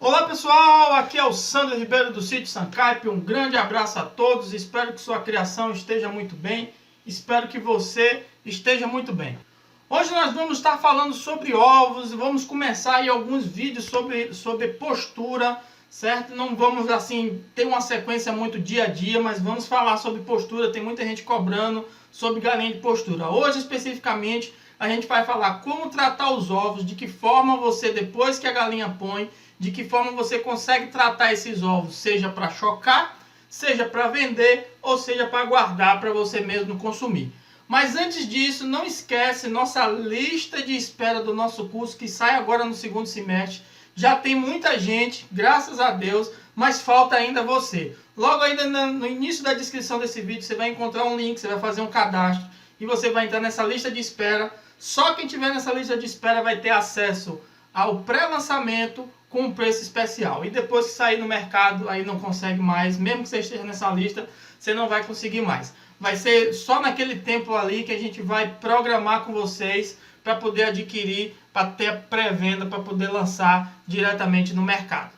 Olá pessoal, aqui é o Sandro Ribeiro do Sítio Sancaipe, um grande abraço a todos, espero que sua criação esteja muito bem, espero que você esteja muito bem. Hoje nós vamos estar falando sobre ovos e vamos começar aí alguns vídeos sobre postura, certo? Não vamos assim ter uma sequência muito dia a dia, mas vamos falar sobre postura, tem muita gente cobrando sobre galinha de postura. Hoje especificamente a gente vai falar como tratar os ovos, de que forma você, depois que a galinha põe, de que forma você consegue tratar esses ovos, seja para chocar, seja para vender ou seja para guardar para você mesmo consumir. Mas antes disso, não esquece nossa lista de espera do nosso curso que sai agora no segundo semestre. Já tem muita gente, graças a Deus, mas falta ainda você. Logo ainda no início da descrição desse vídeo você vai encontrar um link, você vai fazer um cadastro e você vai entrar nessa lista de espera. Só quem tiver nessa lista de espera vai ter acesso ao pré-lançamento com um preço especial. E depois que sair no mercado, aí não consegue mais, mesmo que você esteja nessa lista, você não vai conseguir mais. Vai ser só naquele tempo ali que a gente vai programar com vocês para poder adquirir, para ter a pré-venda, para poder lançar diretamente no mercado.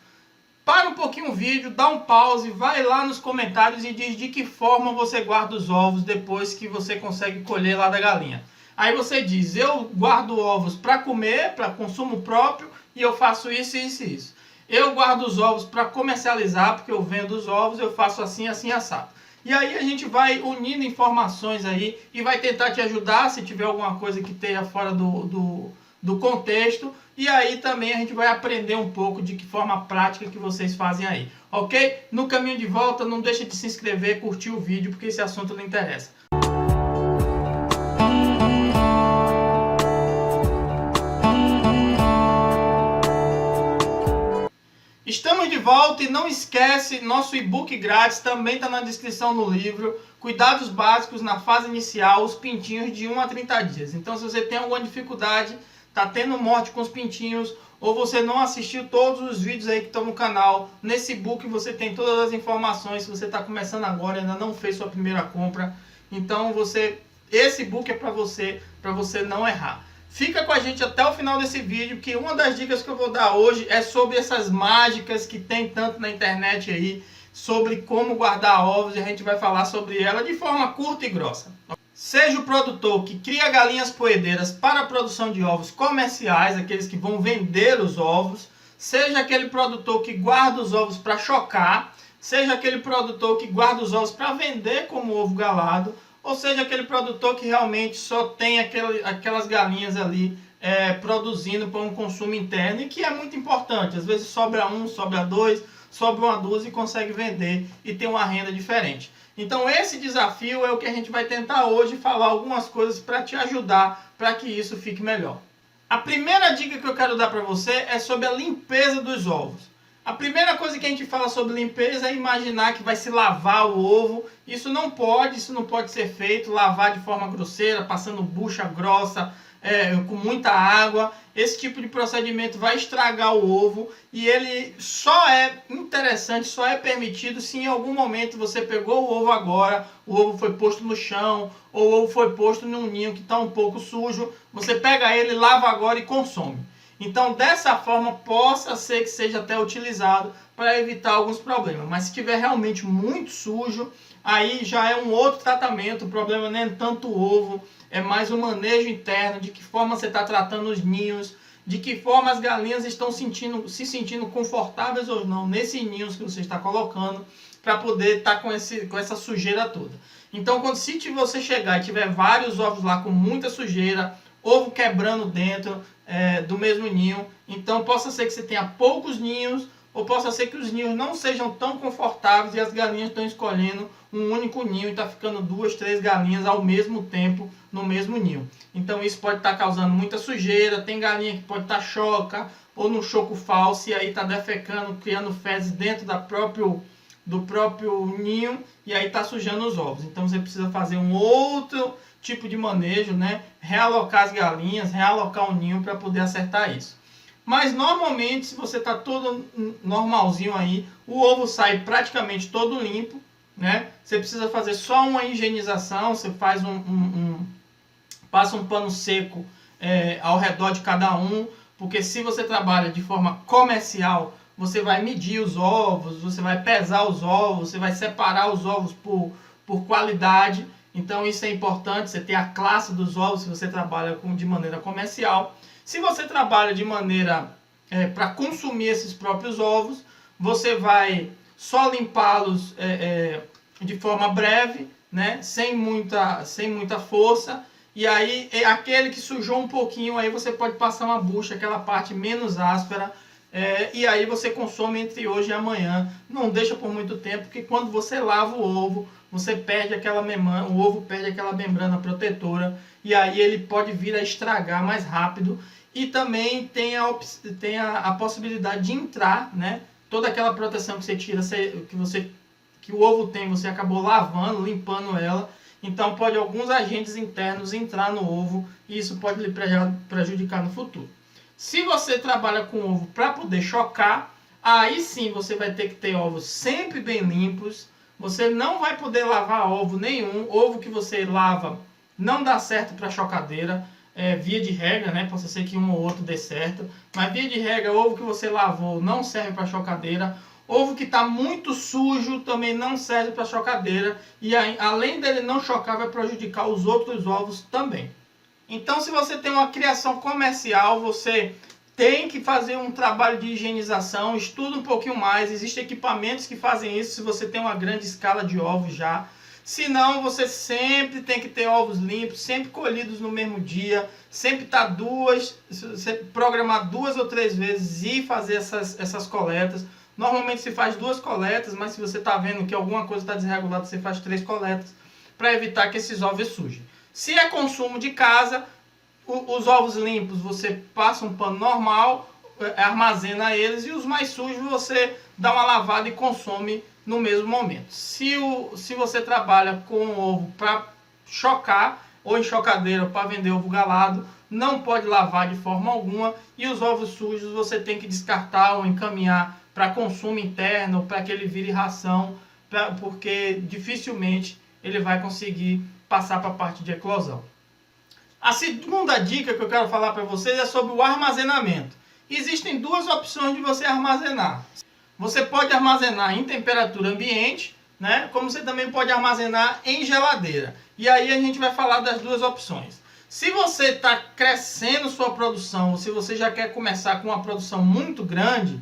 Para um pouquinho o vídeo, dá um pause, vai lá nos comentários e diz de que forma você guarda os ovos depois que você consegue colher lá da galinha. Aí você diz, eu guardo ovos para comer, para consumo próprio, e eu faço isso, isso e isso. Eu guardo os ovos para comercializar, porque eu vendo os ovos, eu faço assim, assim, assado. E aí a gente vai unindo informações aí e vai tentar te ajudar se tiver alguma coisa que esteja fora do contexto. E aí também a gente vai aprender um pouco de que forma prática que vocês fazem aí, ok? No caminho de volta, não deixa de se inscrever, curtir o vídeo, porque esse assunto não interessa. Estamos de volta e não esquece, nosso e-book grátis também está na descrição do livro. Cuidados básicos na fase inicial, os pintinhos de 1 a 30 dias. Então se você tem alguma dificuldade, está tendo morte com os pintinhos, ou você não assistiu todos os vídeos aí que estão no canal, nesse e-book você tem todas as informações. Se você está começando agora e ainda não fez sua primeira compra, então esse e-book é para você não errar. Fica com a gente até o final desse vídeo, que uma das dicas que eu vou dar hoje é sobre essas mágicas que tem tanto na internet aí, sobre como guardar ovos, e a gente vai falar sobre ela de forma curta e grossa. Seja o produtor que cria galinhas poedeiras para a produção de ovos comerciais, aqueles que vão vender os ovos, seja aquele produtor que guarda os ovos para chocar, seja aquele produtor que guarda os ovos para vender como ovo galado, ou seja, aquele produtor que realmente só tem aquelas galinhas ali produzindo para um consumo interno e que é muito importante. Às vezes sobra um, sobra dois, sobra uma dúzia e consegue vender e ter uma renda diferente. Então esse desafio é o que a gente vai tentar hoje, falar algumas coisas para te ajudar para que isso fique melhor. A primeira dica que eu quero dar para você é sobre a limpeza dos ovos. A primeira coisa que a gente fala sobre limpeza é imaginar que vai se lavar o ovo. Isso não pode ser feito, lavar de forma grosseira, passando bucha grossa, com muita água. Esse tipo de procedimento vai estragar o ovo e ele só é interessante, só é permitido se em algum momento você pegou o ovo agora, o ovo foi posto no chão, ou o ovo foi posto num ninho que está um pouco sujo, você pega ele, lava agora e consome. Então, dessa forma, possa ser que seja até utilizado para evitar alguns problemas. Mas se estiver realmente muito sujo, aí já é um outro tratamento. O problema não é tanto o ovo, é mais o manejo interno, de que forma você está tratando os ninhos, de que forma as galinhas estão se sentindo confortáveis ou não nesses ninhos que você está colocando, para poder estar com essa sujeira toda. Então, se você chegar e tiver vários ovos lá com muita sujeira, ovo quebrando dentro do mesmo ninho, então possa ser que você tenha poucos ninhos, ou possa ser que os ninhos não sejam tão confortáveis e as galinhas estão escolhendo um único ninho e está ficando 2, 3 galinhas ao mesmo tempo no mesmo ninho. Então isso pode estar causando muita sujeira, tem galinha que pode estar choca ou no choco falso e aí está defecando, criando fezes dentro do próprio ninho e aí está sujando os ovos. Então você precisa fazer um outro tipo de manejo, né? Realocar as galinhas, realocar o ninho para poder acertar isso. Mas normalmente, se você está todo normalzinho aí, o ovo sai praticamente todo limpo, né? Você precisa fazer só uma higienização, você faz passa um pano seco ao redor de cada um, porque se você trabalha de forma comercial, você vai medir os ovos, você vai pesar os ovos, você vai separar os ovos por qualidade. Então isso é importante, você ter a classe dos ovos se você trabalha de maneira comercial. Se você trabalha de maneira para consumir esses próprios ovos, você vai só limpá-los de forma breve, né? sem muita força. E aí, aquele que sujou um pouquinho, aí você pode passar uma bucha, aquela parte menos áspera, e aí você consome entre hoje e amanhã. Não deixa por muito tempo, porque quando você lava o ovo, você perde aquela membrana, o ovo perde aquela membrana protetora, e aí ele pode vir a estragar mais rápido. E também tem a possibilidade de entrar, né? Toda aquela proteção que você tira, que o ovo tem, você acabou lavando, limpando ela. Então pode alguns agentes internos entrar no ovo e isso pode lhe prejudicar no futuro. Se você trabalha com ovo para poder chocar, aí sim você vai ter que ter ovos sempre bem limpos. Você não vai poder lavar ovo nenhum. Ovo que você lava não dá certo para chocadeira. Via de regra, né? Pode ser que um ou outro dê certo. Mas via de regra, ovo que você lavou não serve para chocadeira. Ovo que está muito sujo também não serve para chocadeira. E além dele não chocar, vai prejudicar os outros ovos também. Então, se você tem uma criação comercial, você tem que fazer um trabalho de higienização. Estuda um pouquinho mais. Existem equipamentos que fazem isso se você tem uma grande escala de ovos já. Se não, você sempre tem que ter ovos limpos, sempre colhidos no mesmo dia. Sempre programar 2 ou 3 vezes e fazer essas coletas. Normalmente se faz 2 coletas, mas se você está vendo que alguma coisa está desregulada, você faz 3 coletas para evitar que esses ovos sujem. Se é consumo de casa, os ovos limpos você passa um pano normal, armazena eles, e os mais sujos você dá uma lavada e consome no mesmo momento. Se você trabalha com ovo para chocar ou em chocadeira para vender ovo galado, não pode lavar de forma alguma, e os ovos sujos você tem que descartar ou encaminhar para consumo interno, para que ele vire ração, porque dificilmente ele vai conseguir passar para a parte de eclosão. A segunda dica que eu quero falar para vocês é sobre o armazenamento. Existem 2 opções de você armazenar. Você pode armazenar em temperatura ambiente, né? Como você também pode armazenar em geladeira. E aí a gente vai falar das 2 opções. Se você está crescendo sua produção, ou se você já quer começar com uma produção muito grande,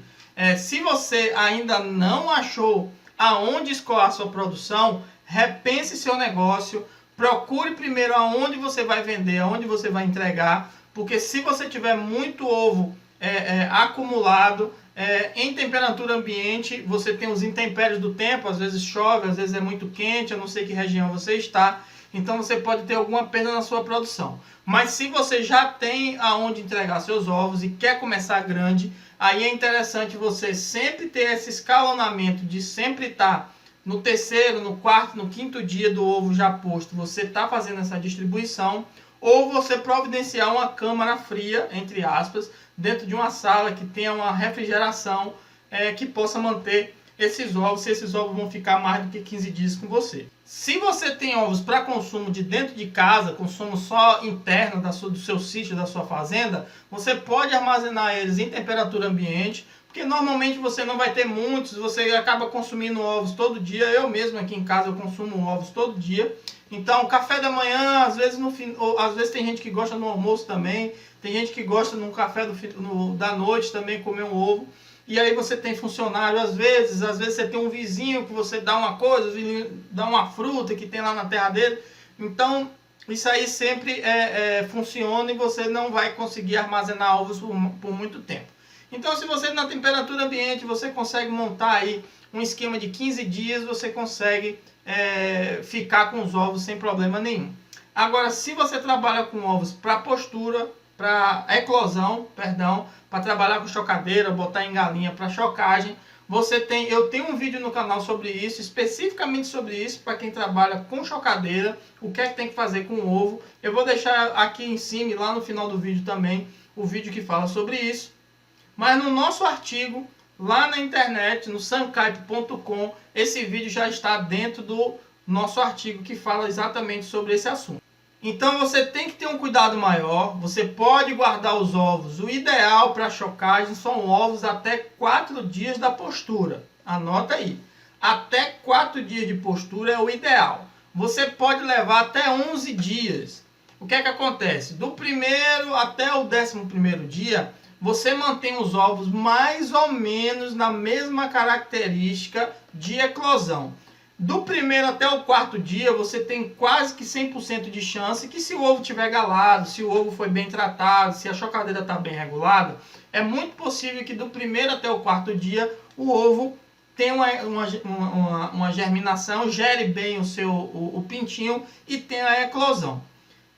se você ainda não achou aonde escoar sua produção, repense seu negócio, procure primeiro aonde você vai vender, aonde você vai entregar, porque se você tiver muito ovo acumulado em temperatura ambiente, você tem os intempéries do tempo, às vezes chove, às vezes é muito quente, eu não sei que região você está, então você pode ter alguma perda na sua produção. Mas se você já tem aonde entregar seus ovos e quer começar grande, aí é interessante você sempre ter esse escalonamento de sempre estar no 3º, no 4º, no 5º dia do ovo já posto, você está fazendo essa distribuição, ou você providenciar uma câmara fria, entre aspas, dentro de uma sala que tenha uma refrigeração que possa manter esses ovos, se esses ovos vão ficar mais do que 15 dias com você. Se você tem ovos para consumo de dentro de casa, consumo só interno do seu sítio, da sua fazenda, você pode armazenar eles em temperatura ambiente, porque normalmente você não vai ter muitos, você acaba consumindo ovos todo dia. Eu mesmo aqui em casa eu consumo ovos todo dia. Então, café da manhã, às vezes tem gente que gosta no almoço também, tem gente que gosta no café da noite também comer um ovo. E aí você tem funcionário às vezes você tem um vizinho que você dá uma coisa, o vizinho dá uma fruta que tem lá na terra dele. Então, isso aí sempre funciona e você não vai conseguir armazenar ovos por muito tempo. Então, se você na temperatura ambiente, você consegue montar aí um esquema de 15 dias, você consegue ficar com os ovos sem problema nenhum. Agora, se você trabalha com ovos para postura, para eclosão, para trabalhar com chocadeira, botar em galinha para chocagem, eu tenho um vídeo no canal sobre isso, especificamente sobre isso, para quem trabalha com chocadeira, o que é que tem que fazer com o ovo. Eu vou deixar aqui em cima e lá no final do vídeo também o vídeo que fala sobre isso. Mas no nosso artigo, lá na internet, no sancaipe.com, esse vídeo já está dentro do nosso artigo que fala exatamente sobre esse assunto. Então você tem que ter um cuidado maior. Você pode guardar os ovos. O ideal para chocagem são ovos até 4 dias da postura. Anota aí. Até 4 dias de postura é o ideal. Você pode levar até 11 dias. O que é que acontece? Do primeiro até o 11º dia, você mantém os ovos mais ou menos na mesma característica de eclosão. Do primeiro até o 4º dia, você tem quase que 100% de chance que, se o ovo estiver galado, se o ovo foi bem tratado, se a chocadeira está bem regulada, é muito possível que do primeiro até o 4º dia o ovo tenha uma germinação, gere bem o pintinho e tenha a eclosão.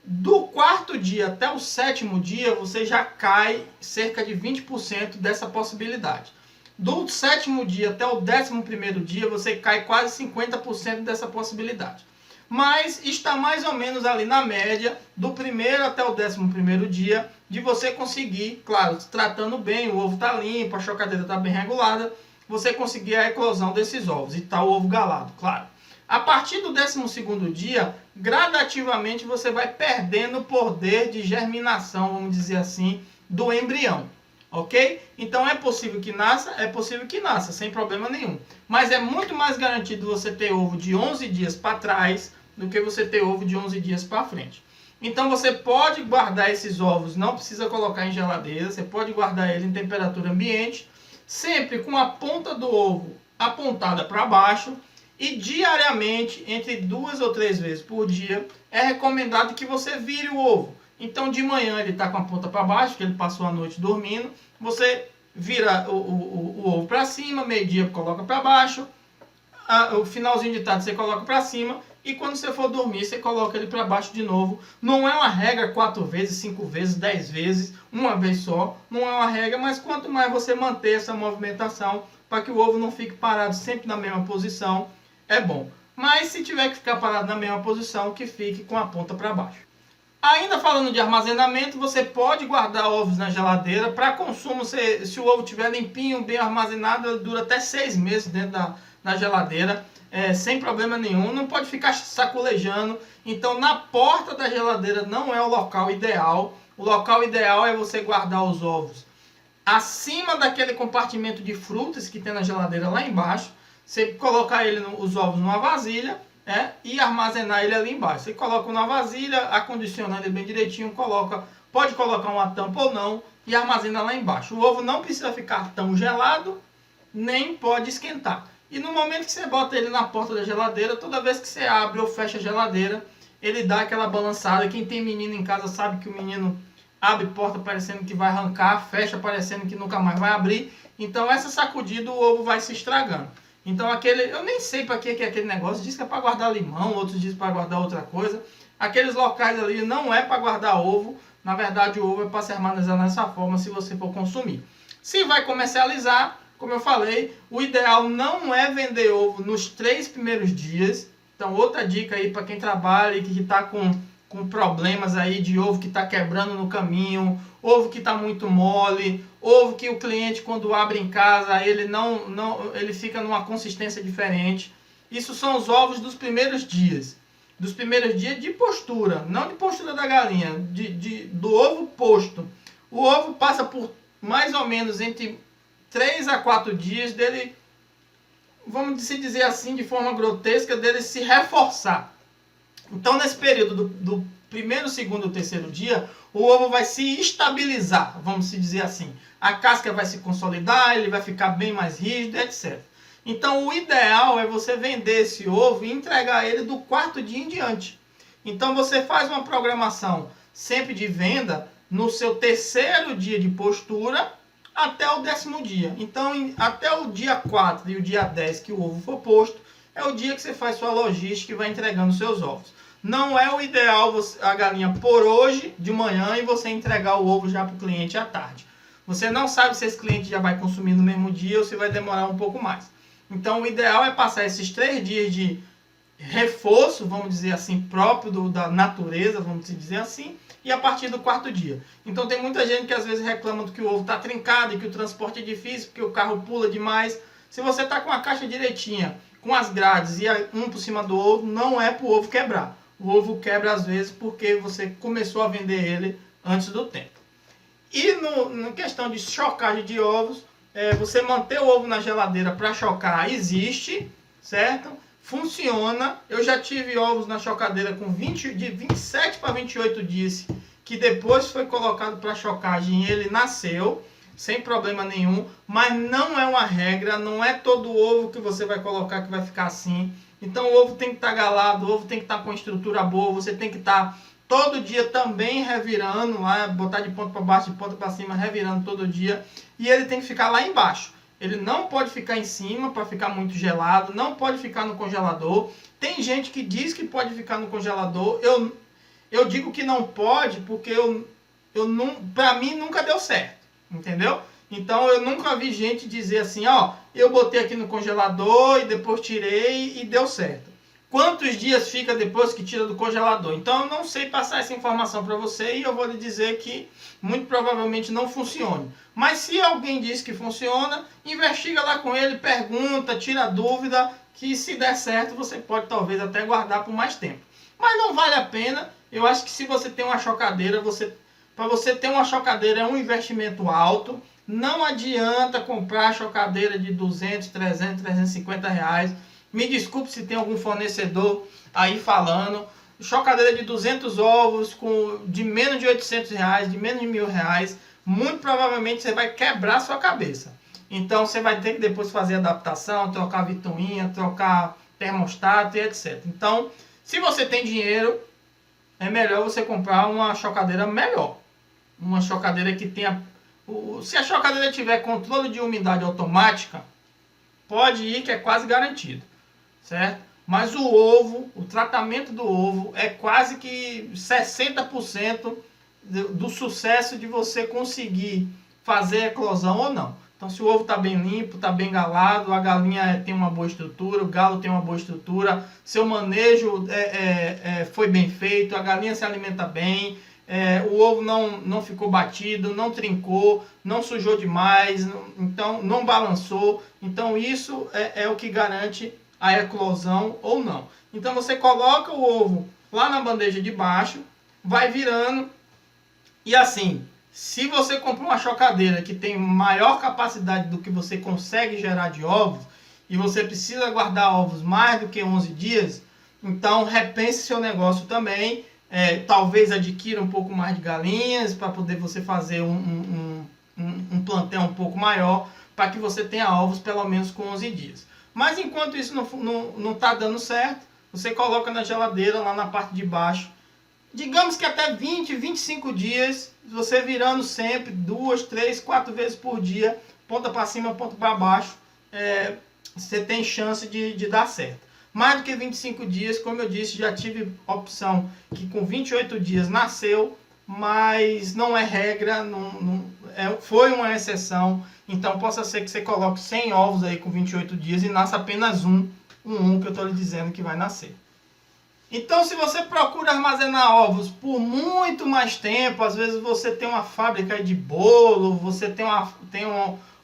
Do 4º dia até o 7º dia, você já cai cerca de 20% dessa possibilidade. Do 7º dia até o 11º dia, você cai quase 50% dessa possibilidade. Mas está mais ou menos ali na média, do primeiro até o 11º dia, de você conseguir, claro, tratando bem, o ovo está limpo, a chocadeira está bem regulada, você conseguir a eclosão desses ovos. E está o ovo galado, claro. A partir do 12º dia, gradativamente você vai perdendo o poder de germinação, vamos dizer assim, do embrião. Ok? Então é possível que nasça, sem problema nenhum. Mas é muito mais garantido você ter ovo de 11 dias para trás do que você ter ovo de 11 dias para frente. Então você pode guardar esses ovos, não precisa colocar em geladeira, você pode guardar ele em temperatura ambiente, sempre com a ponta do ovo apontada para baixo, e diariamente, entre 2 ou 3 vezes por dia, é recomendado que você vire o ovo. Então de manhã ele está com a ponta para baixo, que ele passou a noite dormindo, você vira o ovo para cima, meio-dia coloca para baixo, o finalzinho de tarde você coloca para cima, e quando você for dormir você coloca ele para baixo de novo. Não é uma regra 4 vezes, 5 vezes, 10 vezes, uma vez só, não é uma regra, mas quanto mais você manter essa movimentação, para que o ovo não fique parado sempre na mesma posição, é bom. Mas se tiver que ficar parado na mesma posição, que fique com a ponta para baixo. Ainda falando de armazenamento, você pode guardar ovos na geladeira para consumo. Se o ovo estiver limpinho, bem armazenado, ele dura até 6 meses dentro da geladeira, sem problema nenhum. Não pode ficar sacolejando. Então, na porta da geladeira não é o local ideal. O local ideal é você guardar os ovos acima daquele compartimento de frutas que tem na geladeira lá embaixo. Você colocar os ovos numa vasilha, e armazenar ele ali embaixo. Você coloca numa vasilha, acondiciona ele bem direitinho, pode colocar uma tampa ou não, e armazena lá embaixo. O ovo não precisa ficar tão gelado, nem pode esquentar. E no momento que você bota ele na porta da geladeira, toda vez que você abre ou fecha a geladeira, ele dá aquela balançada. Quem tem menino em casa sabe que o menino abre porta parecendo que vai arrancar, fecha parecendo que nunca mais vai abrir. Então essa sacudida o ovo vai se estragando. Então eu nem sei para que é aquele negócio, diz que é para guardar limão, outros dizem para guardar outra coisa. Aqueles locais ali não é para guardar ovo, na verdade o ovo é para se armazenar dessa forma se você for consumir. Se vai comercializar, como eu falei, o ideal não é vender ovo nos 3 primeiros dias. Então outra dica aí para quem trabalha e que está com problemas aí de ovo que está quebrando no caminho, ovo que está muito mole, ovo que o cliente quando abre em casa ele fica numa consistência diferente. Isso são os ovos dos primeiros dias. Dos primeiros dias de postura, não de postura da galinha, do ovo posto. O ovo passa por mais ou menos entre 3 a 4 dias dele, vamos dizer assim, de forma grotesca, dele se reforçar. Então, nesse período do primeiro, segundo e terceiro dia, o ovo vai se estabilizar, vamos dizer assim. A casca vai se consolidar, ele vai ficar bem mais rígido, etc. Então, o ideal é você vender esse ovo e entregar ele do 4º dia em diante. Então, você faz uma programação sempre de venda no seu 3º dia de postura até o 10º dia. Então, até o dia 4 e o dia 10 que o ovo for posto, é o dia que você faz sua logística e vai entregando seus ovos. Não é o ideal a galinha pôr hoje de manhã e você entregar o ovo já para o cliente à tarde. Você não sabe se esse cliente já vai consumir no mesmo dia ou se vai demorar um pouco mais. Então o ideal é passar esses 3 dias de reforço, vamos dizer assim, próprio da natureza, vamos dizer assim, e a partir do 4º dia. Então tem muita gente que às vezes reclama que o ovo está trincado e que o transporte é difícil, porque o carro pula demais. Se você está com a caixa direitinha, com as grades e um por cima do ovo, não é para o ovo quebrar. o ovo quebra às vezes porque você começou a vender ele antes do tempo. E na questão de chocagem de ovos, você manter o ovo na geladeira para chocar existe, certo? Funciona. Eu já tive ovos na chocadeira com de 27 para 28 dias, que depois foi colocado para chocagem e ele nasceu sem problema nenhum, mas não é uma regra, não é todo ovo que você vai colocar que vai ficar assim. Então o ovo tem que estar galado, o ovo tem que estar com estrutura boa, você tem que estar todo dia também revirando lá, botar de ponta para baixo, de ponta para cima, revirando todo dia. E ele tem que ficar lá embaixo. Ele não pode ficar em cima para ficar muito gelado, não pode ficar no congelador. Tem gente que diz que pode ficar no congelador. Eu digo que não pode porque para mim nunca deu certo, entendeu? Então eu nunca vi gente dizer assim, ó, eu botei aqui no congelador e depois tirei e deu certo. Quantos dias fica depois que tira do congelador? Então eu não sei passar essa informação para você e eu vou lhe dizer que muito provavelmente não funcione. Mas se alguém diz que funciona, investiga lá com ele, pergunta, tira dúvida, que se der certo você pode talvez até guardar por mais tempo. Mas não vale a pena. Eu acho que se você tem uma chocadeira, para você ter uma chocadeira é um investimento alto. Não adianta comprar chocadeira de 200, 300, 350 reais. Me desculpe se tem algum fornecedor aí falando. Chocadeira de 200 ovos de menos de 800 reais, de menos de 1.000 reais. Muito provavelmente você vai quebrar a sua cabeça. Então você vai ter que depois fazer adaptação, trocar ventoinha, trocar termostato e etc. Então, se você tem dinheiro, é melhor você comprar uma chocadeira melhor. Uma chocadeira que tenha... Se a chocadeira tiver controle de umidade automática, pode ir que é quase garantido. Certo? Mas o ovo, o tratamento do ovo é quase que 60% do sucesso de você conseguir fazer a eclosão ou não. Então se o ovo está bem limpo, está bem galado, a galinha tem uma boa estrutura, o galo tem uma boa estrutura, seu manejo foi bem feito, a galinha se alimenta bem, o ovo não ficou batido, não trincou, não sujou demais, então não balançou. Então isso é o que garante a eclosão ou não. Então você coloca o ovo lá na bandeja de baixo, vai virando e assim, se você comprar uma chocadeira que tem maior capacidade do que você consegue gerar de ovos e você precisa guardar ovos mais do que 11 dias, então repense seu negócio também, talvez adquira um pouco mais de galinhas para poder você fazer um plantel um pouco maior para que você tenha ovos pelo menos com 11 dias. Mas enquanto isso não está dando certo, você coloca na geladeira, lá na parte de baixo. Digamos que até 20, 25 dias, você virando sempre 2, 3, 4 vezes por dia, ponta para cima, ponta para baixo, você tem chance de dar certo. Mais do que 25 dias, como eu disse, já tive opção que com 28 dias nasceu, mas não é regra, foi uma exceção. Então possa ser que você coloque 100 ovos aí com 28 dias e nasça apenas um que eu estou lhe dizendo que vai nascer. Então se você procura armazenar ovos por muito mais tempo, às vezes você tem uma fábrica de bolo, você tem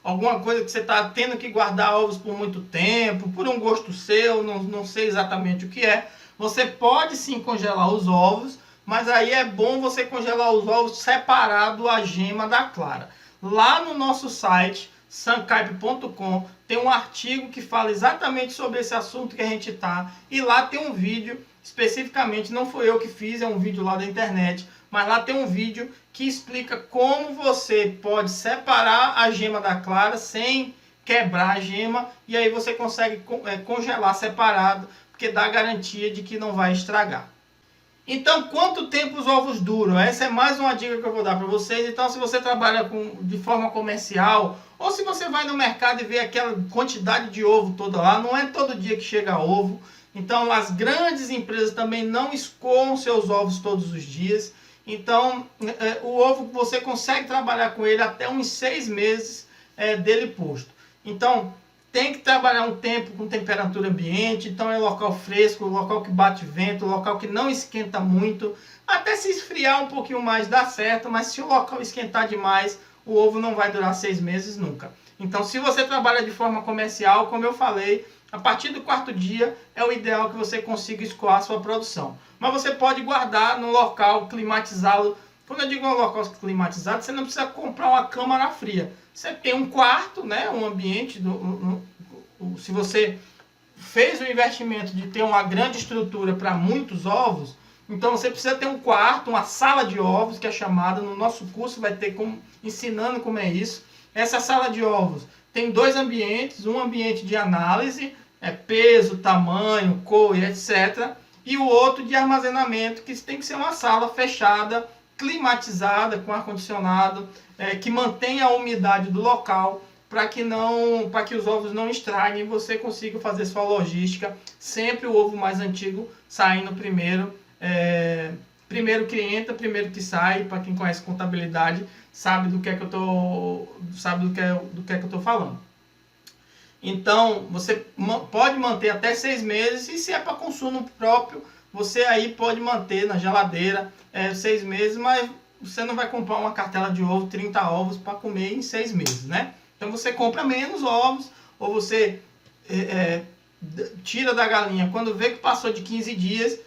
alguma coisa que você está tendo que guardar ovos por muito tempo, por um gosto seu, não sei exatamente o que é, você pode sim congelar os ovos, mas aí é bom você congelar os ovos separado a gema da clara. Lá no nosso site, sancaipe.com, tem um artigo que fala exatamente sobre esse assunto que a gente está. E lá tem um vídeo, especificamente, não foi eu que fiz, é um vídeo lá da internet. Mas lá tem um vídeo que explica como você pode separar a gema da clara sem quebrar a gema. E aí você consegue congelar separado, porque dá a garantia de que não vai estragar. Então, quanto tempo os ovos duram? Essa é mais uma dica que eu vou dar para vocês. Então, se você trabalha de forma comercial, ou se você vai no mercado e vê aquela quantidade de ovo toda lá, não é todo dia que chega ovo. Então, as grandes empresas também não escoam seus ovos todos os dias. Então, o ovo você consegue trabalhar com ele até uns 6 meses dele posto. Então, tem que trabalhar um tempo com temperatura ambiente, então é local fresco, local que bate vento, local que não esquenta muito. Até se esfriar um pouquinho mais dá certo, mas se o local esquentar demais, o ovo não vai durar 6 meses nunca. Então, se você trabalha de forma comercial, como eu falei, a partir do 4º dia é o ideal que você consiga escoar a sua produção. Mas você pode guardar no local climatizado. Quando eu digo um local climatizado, você não precisa comprar uma câmara fria. Você tem um quarto, né, um ambiente. Se você fez o investimento de ter uma grande estrutura para muitos ovos, então você precisa ter um quarto, uma sala de ovos, que é chamada. No nosso curso vai ter ensinando como é isso. Essa sala de ovos tem 2 ambientes, um ambiente de análise, peso, tamanho, cor, etc. E o outro de armazenamento, que tem que ser uma sala fechada, climatizada, com ar-condicionado, que mantenha a umidade do local, para que os ovos não estraguem e você consiga fazer sua logística. Sempre o ovo mais antigo saindo primeiro. Primeiro que entra, primeiro que sai. Para quem conhece contabilidade, sabe do que é que eu tô falando. Então, você pode manter até 6 meses, e se é para consumo próprio, você aí pode manter na geladeira 6 meses, mas você não vai comprar uma cartela de ovo, 30 ovos para comer em 6 meses, né? Então você compra menos ovos, ou você tira da galinha quando vê que passou de 15 dias,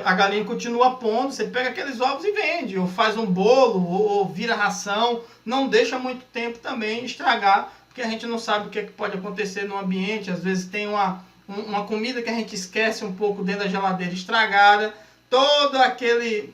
a galinha continua pondo, você pega aqueles ovos e vende, ou faz um bolo, ou vira ração. Não deixa muito tempo também estragar, porque a gente não sabe o que pode acontecer no ambiente. Às vezes tem uma comida que a gente esquece um pouco dentro da geladeira estragada, toda aquele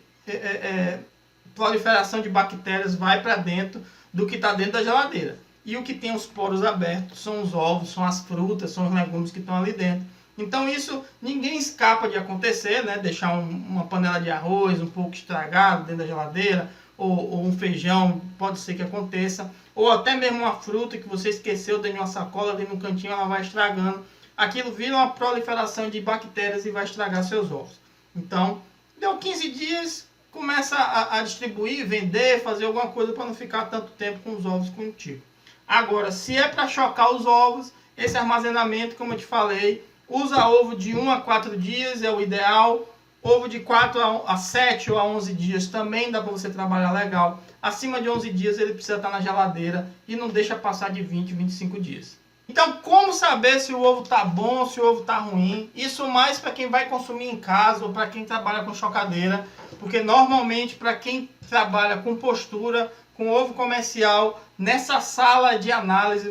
proliferação de bactérias vai para dentro do que está dentro da geladeira. E o que tem os poros abertos são os ovos, são as frutas, são os legumes que estão ali dentro. Então isso ninguém escapa de acontecer, né? Deixar uma panela de arroz um pouco estragado dentro da geladeira, ou um feijão, pode ser que aconteça. Ou até mesmo uma fruta que você esqueceu dentro de uma sacola, ali no cantinho, ela vai estragando. Aquilo vira uma proliferação de bactérias e vai estragar seus ovos. Então, deu 15 dias, começa a distribuir, vender, fazer alguma coisa para não ficar tanto tempo com os ovos contigo. Agora, se é para chocar os ovos, esse armazenamento, como eu te falei, usa ovo de 1 a 4 dias, é o ideal. Ovo de 4 a 7 ou a 11 dias também dá para você trabalhar legal. Acima de 11 dias ele precisa estar na geladeira e não deixa passar de 20, 25 dias. Então, como saber se o ovo está bom, se o ovo está ruim? Isso mais para quem vai consumir em casa ou para quem trabalha com chocadeira. Porque normalmente para quem trabalha com postura, com ovo comercial, nessa sala de análise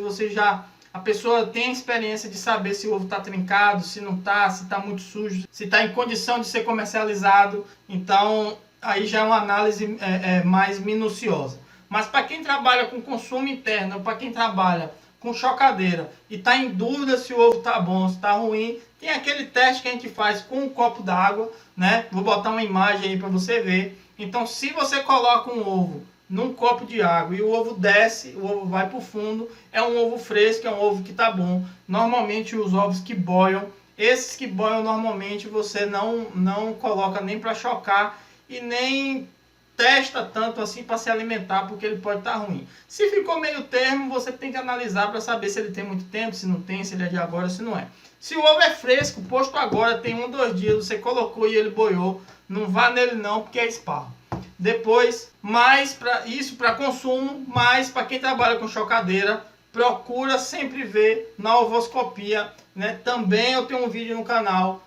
a pessoa tem a experiência de saber se o ovo está trincado, se não está, se está muito sujo, se está em condição de ser comercializado. Então, aí já é uma análise mais minuciosa. Mas para quem trabalha com consumo interno, para quem trabalha com chocadeira e está em dúvida se o ovo está bom, se está ruim, tem aquele teste que a gente faz com um copo d'água, né? Vou botar uma imagem aí para você ver. Então, se você coloca um ovo num copo de água e o ovo desce, o ovo vai para o fundo, é um ovo fresco, é um ovo que está bom. Normalmente os ovos que boiam, esses que boiam normalmente você não coloca nem para chocar e nem testa tanto assim para se alimentar, porque ele pode estar ruim. Se ficou meio termo, você tem que analisar para saber se ele tem muito tempo, se não tem, se ele é de agora, se não é. Se o ovo é fresco, posto agora, tem 1, 2 dias, você colocou e ele boiou, não vá nele não, porque é esparro. Depois, mais para isso, para consumo, mais para quem trabalha com chocadeira, procura sempre ver na ovoscopia, né? Também eu tenho um vídeo no canal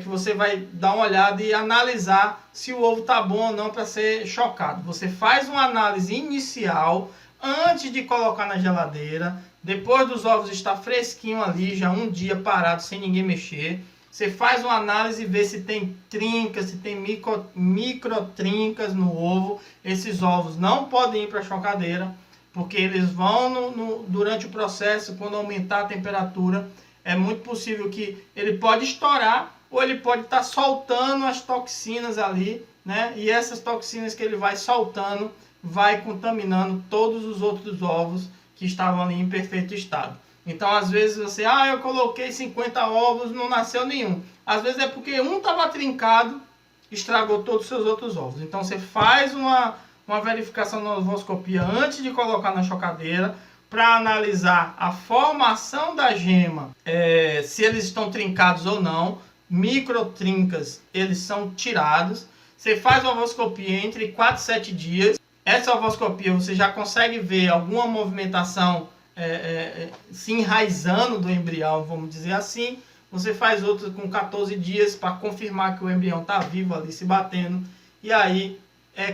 que você vai dar uma olhada e analisar se o ovo está bom ou não para ser chocado. Você faz uma análise inicial antes de colocar na geladeira, depois dos ovos estar fresquinho ali, já 1 dia parado sem ninguém mexer. Você faz uma análise e vê se tem trincas, se tem micro trincas no ovo. Esses ovos não podem ir para a chocadeira, porque eles vão, durante o processo, quando aumentar a temperatura, é muito possível que ele pode estourar ou ele pode estar soltando as toxinas ali, né? E essas toxinas que ele vai soltando, vai contaminando todos os outros ovos que estavam ali em perfeito estado. Então, às vezes você, eu coloquei 50 ovos, não nasceu nenhum. Às vezes é porque um estava trincado, estragou todos os seus outros ovos. Então, você faz uma verificação na ovoscopia antes de colocar na chocadeira, para analisar a formação da gema, se eles estão trincados ou não. Micro trincas, eles são tirados. Você faz a ovoscopia entre 4 e 7 dias. Essa ovoscopia você já consegue ver alguma movimentação se enraizando do embrião, vamos dizer assim. Você faz outra com 14 dias para confirmar que o embrião está vivo ali se batendo. E aí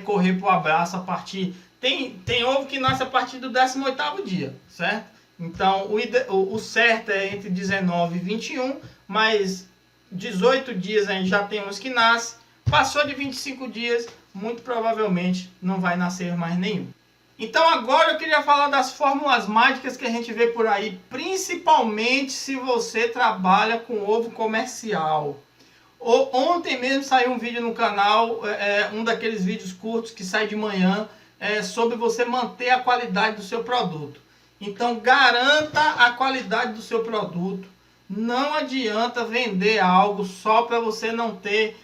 correr para o abraço a partir... Tem ovo que nasce a partir do 18º dia, certo? Então o certo é entre 19 e 21, mas 18 dias a gente já tem uns que nascem. Passou de 25 dias, muito provavelmente não vai nascer mais nenhum. Então agora eu queria falar das fórmulas mágicas que a gente vê por aí, principalmente se você trabalha com ovo comercial. Ontem mesmo saiu um vídeo no canal, um daqueles vídeos curtos que sai de manhã, sobre você manter a qualidade do seu produto. Então garanta a qualidade do seu produto. Não adianta vender algo só para você não ter,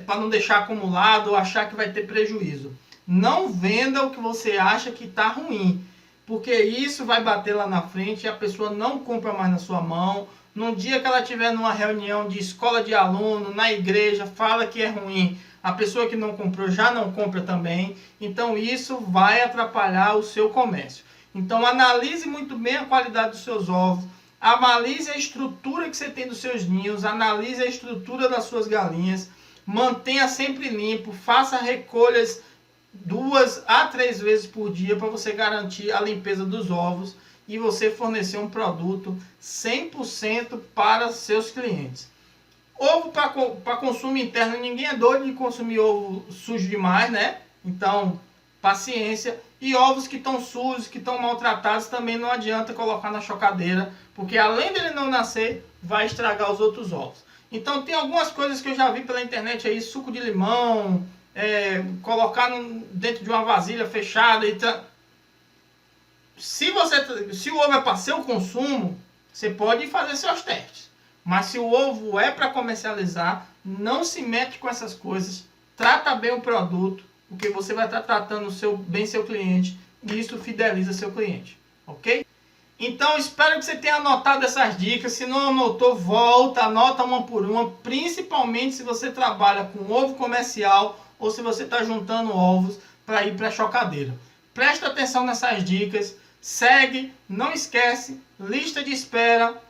para não deixar acumulado ou achar que vai ter prejuízo. Não venda o que você acha que está ruim, porque isso vai bater lá na frente e a pessoa não compra mais na sua mão. No dia que ela estiver numa reunião de escola de aluno, na igreja, fala que é ruim, a pessoa que não comprou já não compra também. Então isso vai atrapalhar o seu comércio. Então analise muito bem a qualidade dos seus ovos, analise a estrutura que você tem dos seus ninhos, analise a estrutura das suas galinhas, mantenha sempre limpo, faça recolhas 2 a 3 vezes por dia para você garantir a limpeza dos ovos e você fornecer um produto 100% para seus clientes. Ovo para consumo interno, ninguém é doido de consumir ovo sujo demais, né? Então, paciência. E ovos que estão sujos, que estão maltratados, também não adianta colocar na chocadeira, porque além dele não nascer, vai estragar os outros ovos. Então tem algumas coisas que eu já vi pela internet aí, suco de limão, colocar dentro de uma vasilha fechada. Se o ovo é para seu consumo, você pode fazer seus testes. Mas se o ovo é para comercializar, não se mete com essas coisas. Trata bem o produto, porque você vai estar tratando bem seu cliente e isso fideliza seu cliente, ok? Então espero que você tenha anotado essas dicas. Se não anotou, volta, anota uma por uma, principalmente se você trabalha com ovo comercial ou se você está juntando ovos para ir para a chocadeira. Presta atenção nessas dicas, segue, não esquece, lista de espera,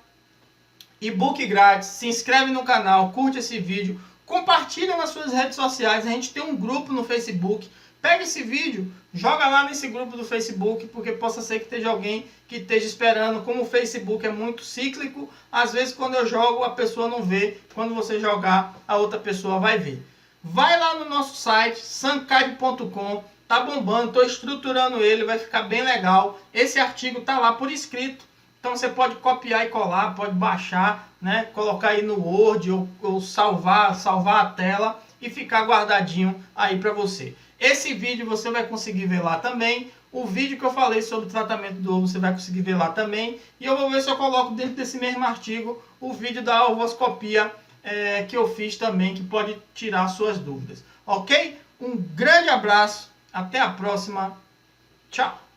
e-book grátis, se inscreve no canal, curte esse vídeo, compartilha nas suas redes sociais. A gente tem um grupo no Facebook. Pega esse vídeo, joga lá nesse grupo do Facebook, porque possa ser que esteja alguém que esteja esperando. Como o Facebook é muito cíclico, às vezes quando eu jogo a pessoa não vê, quando você jogar a outra pessoa vai ver. Vai lá no nosso site, sancad.com, tá bombando, estou estruturando ele, vai ficar bem legal. Esse artigo tá lá por escrito, então você pode copiar e colar, pode baixar, né? Colocar aí no Word ou salvar a tela e ficar guardadinho aí para você. Esse vídeo você vai conseguir ver lá também. O vídeo que eu falei sobre o tratamento do ovo você vai conseguir ver lá também. E eu vou ver se eu coloco dentro desse mesmo artigo o vídeo da ovoscopia que eu fiz também, que pode tirar suas dúvidas. Ok? Um grande abraço, até a próxima. Tchau!